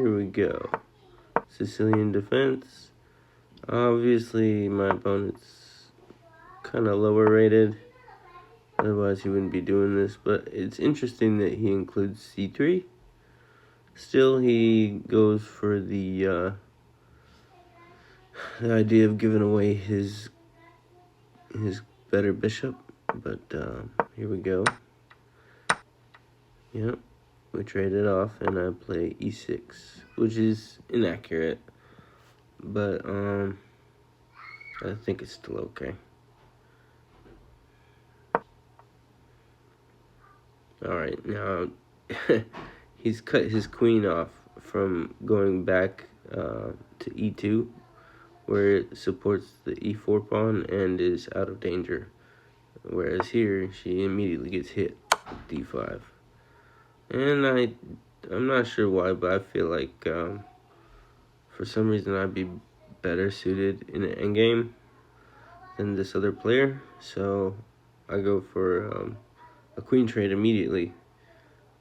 Here we go. Sicilian defense. Obviously, my opponent's kind of lower rated. Otherwise, he wouldn't be doing this. But it's interesting that he includes c3. Still, he goes for the idea of giving away his better bishop. But here we go. Yep, we trade it off, and I play e6, which is inaccurate. But I think it's still okay. Alright, now he's cut his queen off from going back to e2, where it supports the e4 pawn and is out of danger. Whereas here, she immediately gets hit with d5. And I'm not sure why, but I feel like for some reason I'd be better suited in an endgame than this other player. So I go for a queen trade immediately,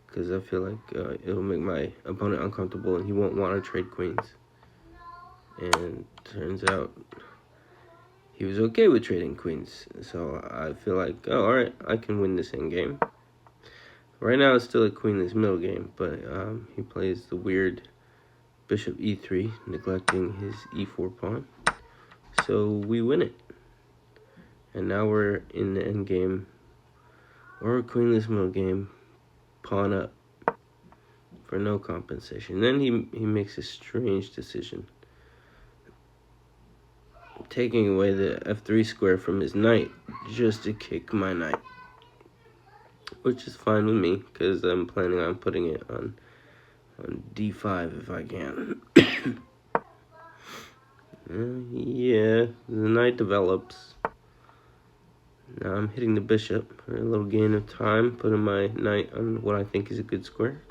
because I feel like it'll make my opponent uncomfortable and he won't want to trade queens. And turns out he was okay with trading queens. So I feel like, oh, alright, I can win this endgame. Right now it's still a queenless middle game, but he plays the weird bishop e3, neglecting his e4 pawn. So we win it. And now we're in the endgame, or a queenless middle game, pawn up for no compensation. Then he makes a strange decision, taking away the f3 square from his knight just to kick my knight, which is fine with me because I'm planning on putting it on d5 if I can. Yeah, the knight develops. Now I'm hitting the bishop for a little gain of time, putting my knight on what I think is a good square.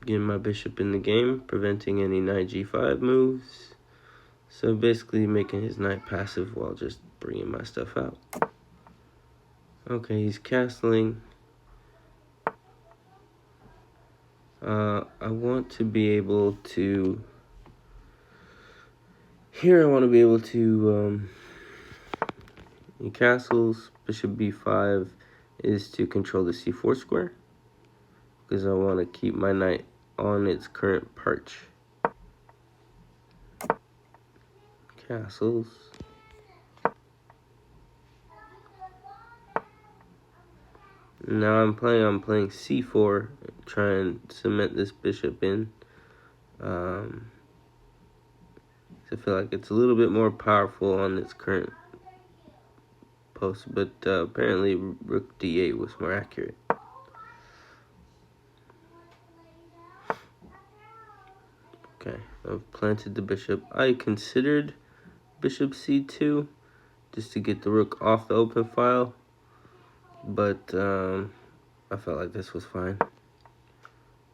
Getting my bishop in the game, preventing any knight g5 moves. So basically making his knight passive while just bringing my stuff out. Okay, he's castling. I want to be able to... Here I want to be able to... in castles, bishop b5 is to control the c4 square, because I want to keep my knight on its current perch. Castles. Now I'm planning on playing c4, try and cement this bishop in. I feel like it's a little bit more powerful on its current post, but apparently rook d8 was more accurate. Okay, I've planted the bishop. I considered bishop c2 just to get the rook off the open file, but I felt like this was fine.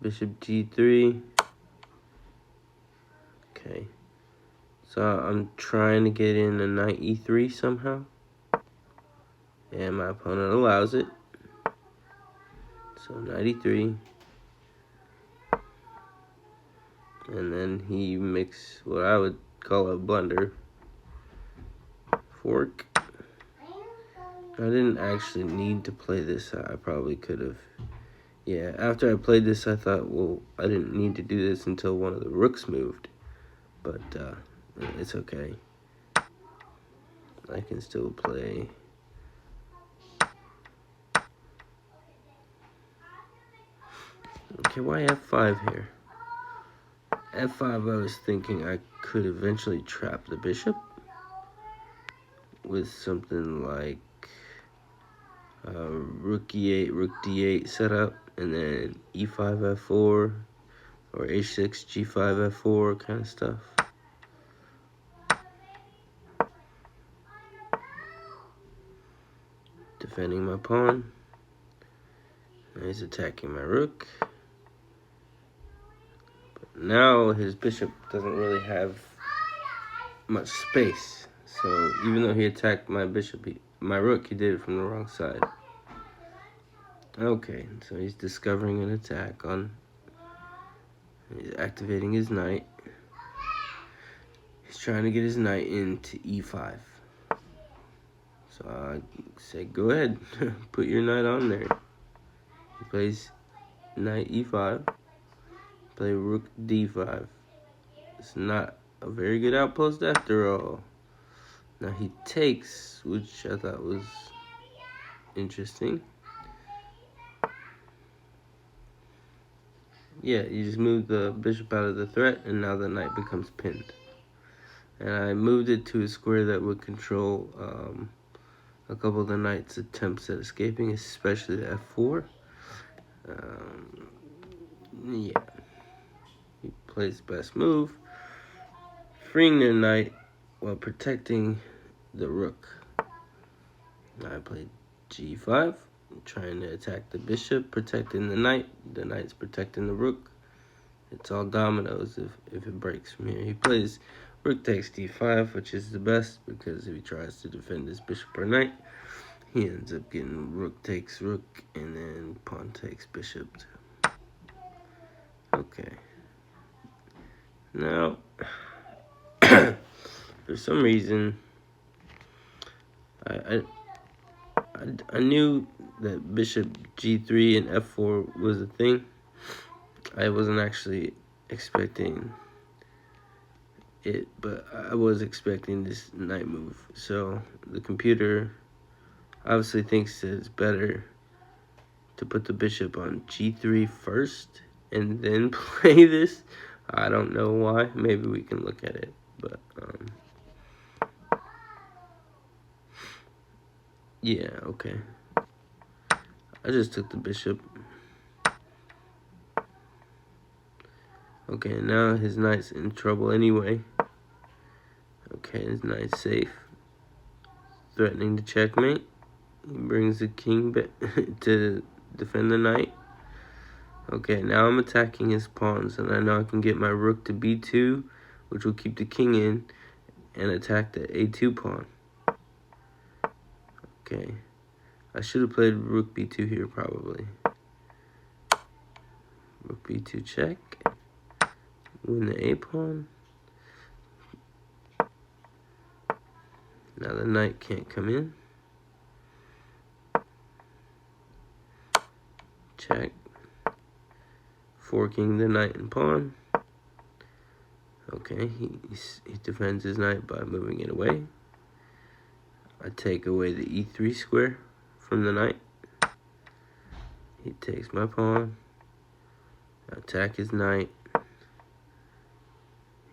Bishop g3. Okay, so I'm trying to get in a knight e3 somehow, and my opponent allows it. So knight e3. And then he makes what I would call a blunder. Fork. I didn't actually need to play this. I probably could have. Yeah, after I played this, I thought, well, I didn't need to do this until one of the rooks moved. But it's okay. I can still play. Okay, why f5 here? f5, I was thinking I could eventually trap the bishop with something like rook e8, rook d8 setup, and then e5 f4, or h6 g5 f4 kind of stuff. Defending my pawn. Now he's attacking my rook. But now his bishop doesn't really have much space. So even though he attacked my bishop, my rook, he did it from the wrong side. Okay, so he's discovering an attack on. He's activating his knight. He's trying to get his knight into e5. So I say, go ahead, put your knight on there. He plays knight e5. Play rook d5. It's not a very good outpost after all. Now he takes, which I thought was interesting. Yeah, you just move the bishop out of the threat, and now the knight becomes pinned. And I moved it to a square that would control a couple of the knight's attempts at escaping, especially the f4. Yeah, he plays best move, freeing their knight while protecting the rook. I played g5, trying to attack the bishop, protecting the knight. The knight's protecting the rook. It's all dominoes if it breaks from here. He plays rook takes d5, which is the best, because if he tries to defend his bishop or knight, he ends up getting rook takes rook, and then pawn takes bishop. Okay. Now, for some reason, I knew that bishop g3 and f4 was a thing. I wasn't actually expecting it, but I was expecting this knight move. So the computer obviously thinks that it's better to put the bishop on g3 first and then play this. I don't know why. Maybe we can look at it, but yeah, okay. I just took the bishop. Okay, now his knight's in trouble anyway. Okay, his knight's safe. Threatening to checkmate. He brings the king back to defend the knight. Okay, now I'm attacking his pawns, and I know I can get my rook to b2, which will keep the king in, and attack the a2 pawn. Okay, I should have played rook b2 here, probably. Rook b2 check. Win the a pawn. Now the knight can't come in. Check. Forking the knight and pawn. Okay, he defends his knight by moving it away. I take away the e3 square from the knight. He takes my pawn. I attack his knight.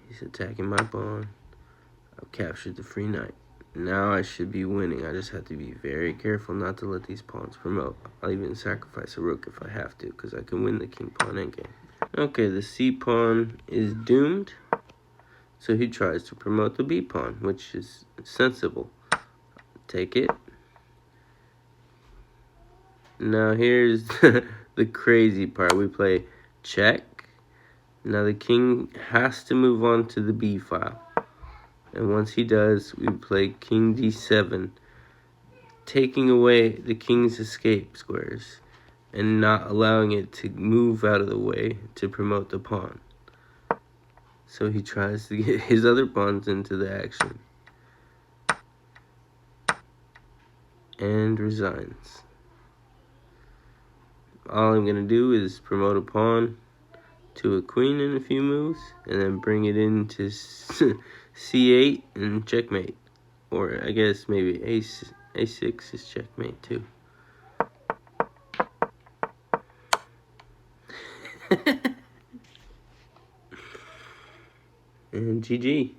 He's attacking my pawn. I've captured the free knight. Now I should be winning. I just have to be very careful not to let these pawns promote. I'll even sacrifice a rook if I have to, because I can win the king pawn endgame. Okay, the c pawn is doomed. So he tries to promote the b pawn, which is sensible. Take it. Now here's the crazy part. We play check. Now the king has to move on to the b file. And once he does, we play king d7, taking away the king's escape squares and not allowing it to move out of the way to promote the pawn. So he tries to get his other pawns into the action. And resigns. All I'm going to do is promote a pawn to a queen in a few moves, and then bring it into c8 and checkmate. Or I guess maybe a6 is checkmate too. And GG.